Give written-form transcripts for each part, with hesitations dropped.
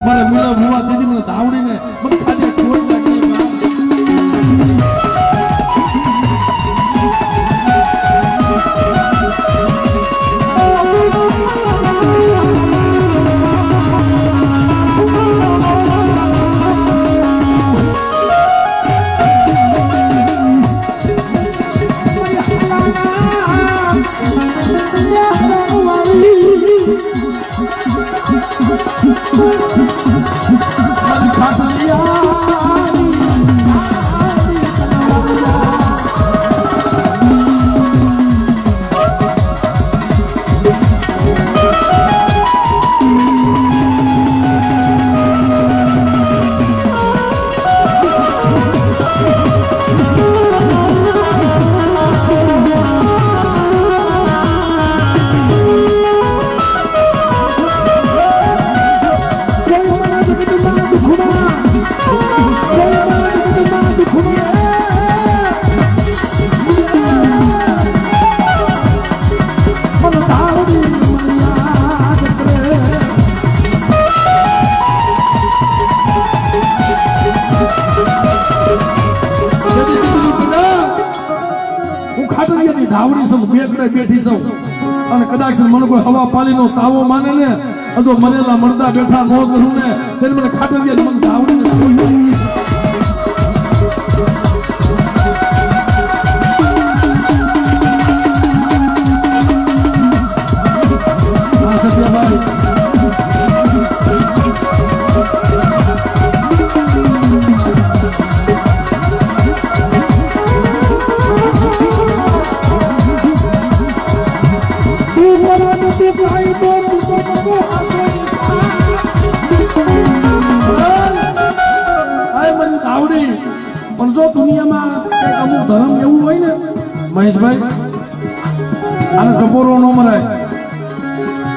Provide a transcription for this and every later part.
મારે મુલા મુવા દીદી મને ધાવડીને મને ખાજે ખોટ લાગી ધાવડી સૌ બેકડે બેઠી સૌ અને કદાચ મને કોઈ હવા પાલીનો તાવો માને ને તો મરેલા મરદા બેઠા ન કરું ને તેને મને ખાટલિયા મને ધાવડીને સત્યાભાઈ પણ જો દુનિયામાં એક અમુક ધર્મ એવું હોય ને મહેશભાઈ આને ટપોરો ન મરાય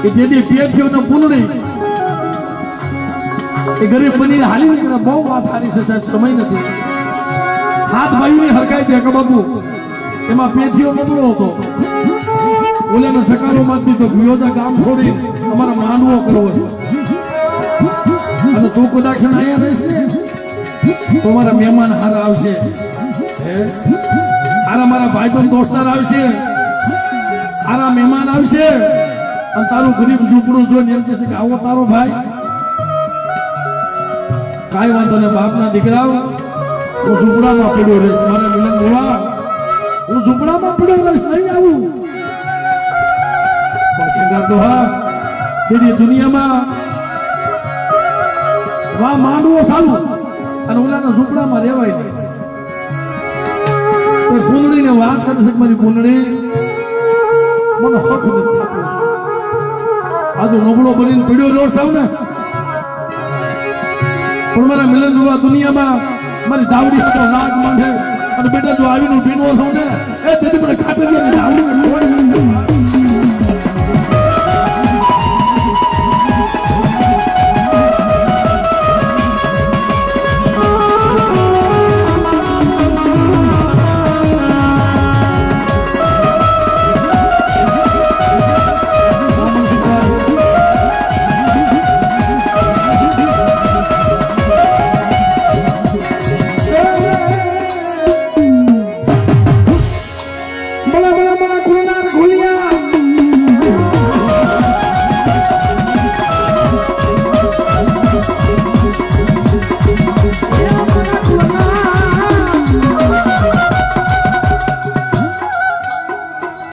કે જેથી પેટ થયો તો પૂનડી એ ગરીબ બનીને હાલી નીકળે બહુ વાત સારી છે સાહેબ સમય નથી હાથ ભાઈની હરકાઈ દે કે બાપુ એમાં પેથીઓ નબળો હતો ઓલાને સકારો માંથી તો વિયોજા ગામ છોડી અમારા માનવો કરવો છે અને તું કદાચ અહીંયા રહીશ ને તો મારા મહેમાન હારા આવશે હારા મારા ભાઈબંધ દોસ્તાર આવશે હારા મહેમાન આવશે અને તારું ગરીબ ઝૂંપડું જોઈને એમ કહેશે કે આવો તારો ભાઈ કાંઈ વાંધો ને બાપના દીકરા હું ઝૂંપડામાં પડ્યો રહીશ મારે મિલન જોવા હું ઝૂંપડામાં પડ્યો રહીશ નહીં આવું પણ ખેડા તો હા તેની દુનિયામાં વા માંડવો સારું અને ઓલાના ઝૂંપડામાં રહેવાય નહીં તો કુંડળીને વાત કરે છે મારી કુંડળી મને હક નથી થતું આ તો નબળો બનીને પીડ્યો રહ્યો સાવ ને પણ મારા મિલન જોવા દુનિયામાં મારી ધાવડી હતો નાક માંડે અને બેટા જો આવીને પીનવો થઉં ને એ તેથી મને ખાતરી ધાવડી